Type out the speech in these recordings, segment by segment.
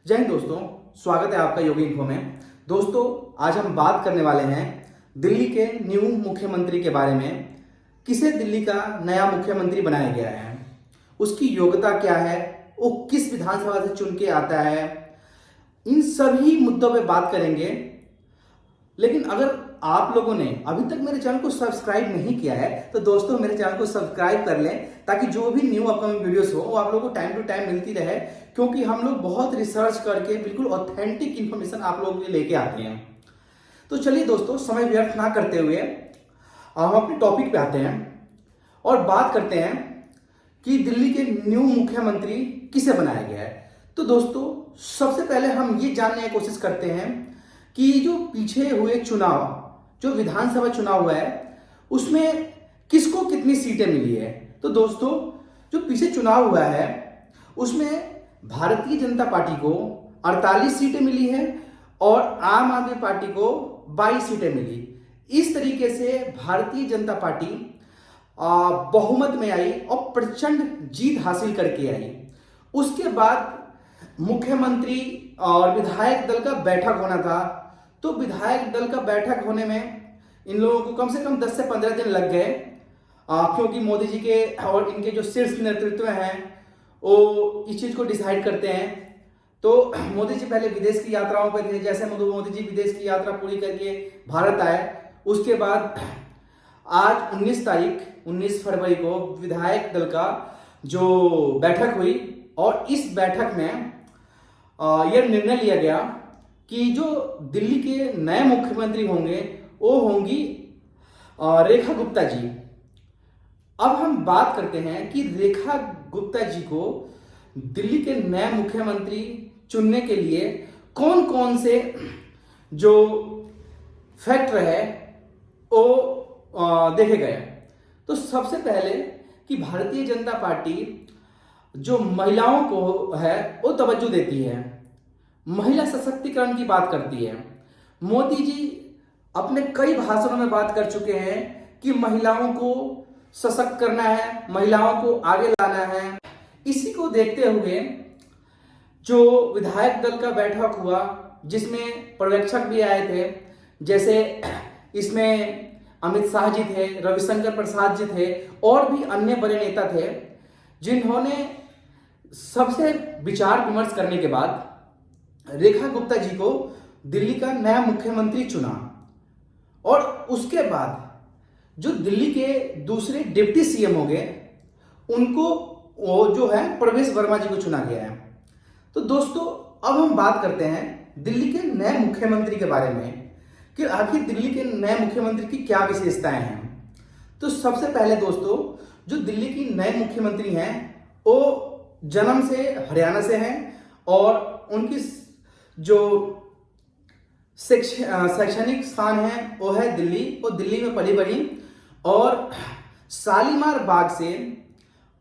जय हिंद दोस्तों, स्वागत है आपका योगी इन्फो में। दोस्तों, आज हम बात करने वाले हैं दिल्ली के न्यू मुख्यमंत्री के बारे में। किसे दिल्ली का नया मुख्यमंत्री बनाया गया है, उसकी योग्यता क्या है, वो किस विधानसभा से चुन के आता है, इन सभी मुद्दों पे बात करेंगे। लेकिन अगर आप लोगों ने अभी तक मेरे चैनल को सब्सक्राइब नहीं किया है तो दोस्तों मेरे चैनल को सब्सक्राइब कर लें, ताकि जो भी न्यू अपकमिंग वीडियोस हो वो आप लोगों को टाइम टू टाइम मिलती रहे। क्योंकि हम लोग बहुत रिसर्च करके बिल्कुल ऑथेंटिक इन्फॉर्मेशन आप लोगों के लिए लेके आते हैं। तो चलिए दोस्तों, समय व्यर्थ ना करते हुए हम अपने टॉपिक पे आते हैं और बात करते हैं कि दिल्ली के न्यू मुख्यमंत्री किसे बनाया गया है। तो दोस्तों, सबसे पहले हम ये जानने की कोशिश करते हैं कि जो पीछे हुए चुनाव, जो विधानसभा चुनाव हुआ है, उसमें किसको कितनी सीटें मिली है। तो दोस्तों, जो पीछे चुनाव हुआ है उसमें भारतीय जनता पार्टी को 48 सीटें मिली है और आम आदमी पार्टी को 22 सीटें मिली। इस तरीके से भारतीय जनता पार्टी बहुमत में आई और प्रचंड जीत हासिल करके आई। उसके बाद मुख्यमंत्री और विधायक दल का बैठक होना था। तो विधायक दल का बैठक होने में इन लोगों को कम से कम 10 से 15 दिन लग गए, क्योंकि मोदी जी के और इनके जो शीर्ष नेतृत्व हैं वो इस चीज को डिसाइड करते हैं। तो मोदी जी पहले विदेश की यात्राओं पर थे। जैसे मोदी जी विदेश की यात्रा पूरी करके भारत आए, उसके बाद आज 19 फरवरी को विधायक दल का जो बैठक हुई और इस बैठक में यह निर्णय लिया गया कि जो दिल्ली के नए मुख्यमंत्री होंगे वो होंगी रेखा गुप्ता जी। अब हम बात करते हैं कि रेखा गुप्ता जी को दिल्ली के नए मुख्यमंत्री चुनने के लिए कौन कौन से जो फैक्टर है वो देखे गए। तो सबसे पहले कि भारतीय जनता पार्टी जो महिलाओं को है वो तवज्जो देती है, महिला सशक्तिकरण की बात करती है। मोदी जी अपने कई भाषणों में बात कर चुके हैं कि महिलाओं को सशक्त करना है, महिलाओं को आगे लाना है। इसी को देखते हुए जो विधायक दल का बैठक हुआ, जिसमें पर्यवेक्षक भी आए थे, जैसे इसमें अमित शाह जी थे, रविशंकर प्रसाद जी थे और भी अन्य बड़े नेता थे, जिन्होंने सबसे विचार विमर्श करने के बाद रेखा गुप्ता जी को दिल्ली का नया मुख्यमंत्री चुना। और उसके बाद जो दिल्ली के दूसरे डिप्टी सीएम हो गए उनको वो जो है प्रवेश वर्मा जी को चुना गया है। तो दोस्तों, अब हम बात करते हैं दिल्ली के नए मुख्यमंत्री के बारे में कि आखिर दिल्ली के नए मुख्यमंत्री की क्या विशेषताएं हैं। तो सबसे पहले दोस्तों, जो दिल्ली की नए मुख्यमंत्री हैं वो जन्म से हरियाणा से हैं और उनकी जो शैक्षणिक स्थान है वो है दिल्ली। वो दिल्ली में पली बड़ी और शालीमार बाग से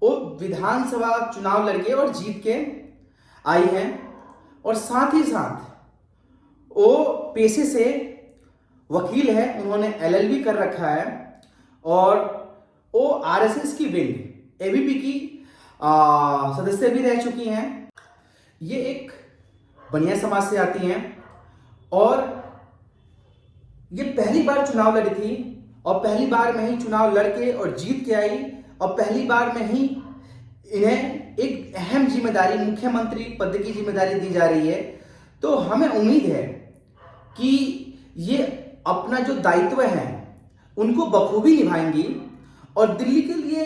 वो विधानसभा चुनाव लड़के और जीत के आई हैं। और साथ ही साथ वो पेशे से वकील है, उन्होंने एलएलबी कर रखा है और वो आरएसएस की विंग एबीपी की सदस्य भी रह चुकी हैं। ये एक बनिया समाज से आती हैं और ये पहली बार चुनाव लड़ी थी और पहली बार में ही चुनाव लड़के और जीत के आई और पहली बार में ही इन्हें एक अहम जिम्मेदारी, मुख्यमंत्री पद की जिम्मेदारी दी जा रही है। तो हमें उम्मीद है कि ये अपना जो दायित्व है उनको बखूबी निभाएंगी और दिल्ली के लिए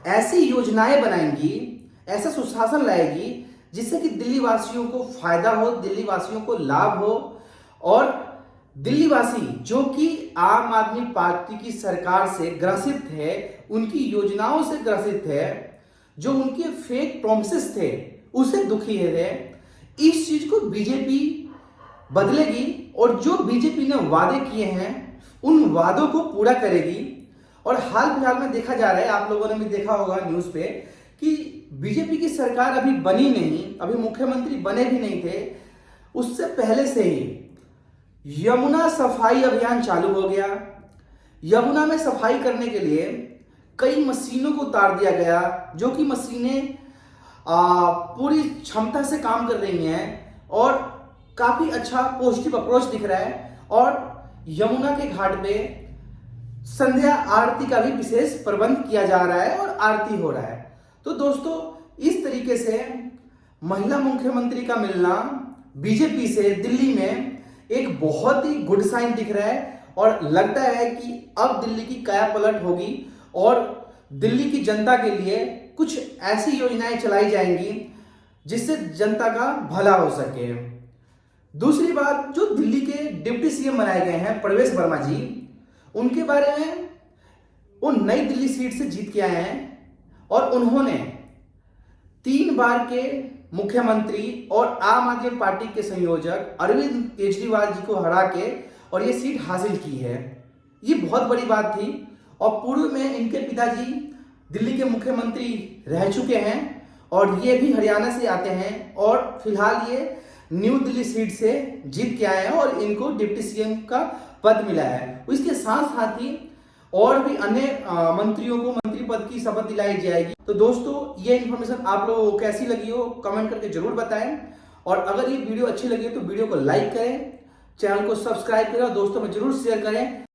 ऐसी योजनाएं बनाएंगी, ऐसा सुशासन लाएगी जिससे कि दिल्ली वासियों को फायदा हो, दिल्ली वासियों को लाभ हो। और दिल्ली वासी जो कि आम आदमी पार्टी की सरकार से ग्रसित है, उनकी योजनाओं से ग्रसित है, जो उनके फेक प्रोमिसेस थे उसे दुखी है, इस चीज को बीजेपी बदलेगी और जो बीजेपी ने वादे किए हैं उन वादों को पूरा करेगी। और हाल फिलहाल में देखा जा रहा है, आप लोगों ने भी देखा होगा न्यूज पे, कि बीजेपी की सरकार अभी बनी नहीं, अभी मुख्यमंत्री बने भी नहीं थे, उससे पहले से ही यमुना सफाई अभियान चालू हो गया। यमुना में सफाई करने के लिए कई मशीनों को उतार दिया गया, जो कि मशीनें पूरी क्षमता से काम कर रही हैं और काफी अच्छा पॉजिटिव अप्रोच दिख रहा है। और यमुना के घाट पे संध्या आरती का भी विशेष प्रबंध किया जा रहा है और आरती हो रहा है। तो दोस्तों, इस तरीके से महिला मुख्यमंत्री का मिलना बीजेपी से दिल्ली में एक बहुत ही गुड साइन दिख रहा है और लगता है कि अब दिल्ली की काया पलट होगी और दिल्ली की जनता के लिए कुछ ऐसी योजनाएं चलाई जाएंगी जिससे जनता का भला हो सके। दूसरी बात, जो दिल्ली के डिप्टी सीएम बनाए गए हैं प्रवेश वर्मा जी, उनके बारे में, वो नई दिल्ली सीट से जीत के आए हैं और उन्होंने 3 बार के मुख्यमंत्री और आम आदमी पार्टी के संयोजक अरविंद केजरीवाल जी को हरा के और ये सीट हासिल की है। ये बहुत बड़ी बात थी और पूर्व में इनके पिताजी दिल्ली के मुख्यमंत्री रह चुके हैं और ये भी हरियाणा से आते हैं और फिलहाल ये न्यू दिल्ली सीट से जीत के आए हैं और इनको डिप्टी सीएम का पद मिला है। इसके साथ साथ ही और भी अन्य मंत्रियों को मंत्री पद की शपथ दिलाई जाएगी। तो दोस्तों, ये इन्फॉर्मेशन आप लोगों को कैसी लगी हो कमेंट करके जरूर बताएं और अगर ये वीडियो अच्छी लगी हो तो वीडियो को लाइक करें, चैनल को सब्सक्राइब करें और दोस्तों में जरूर शेयर करें।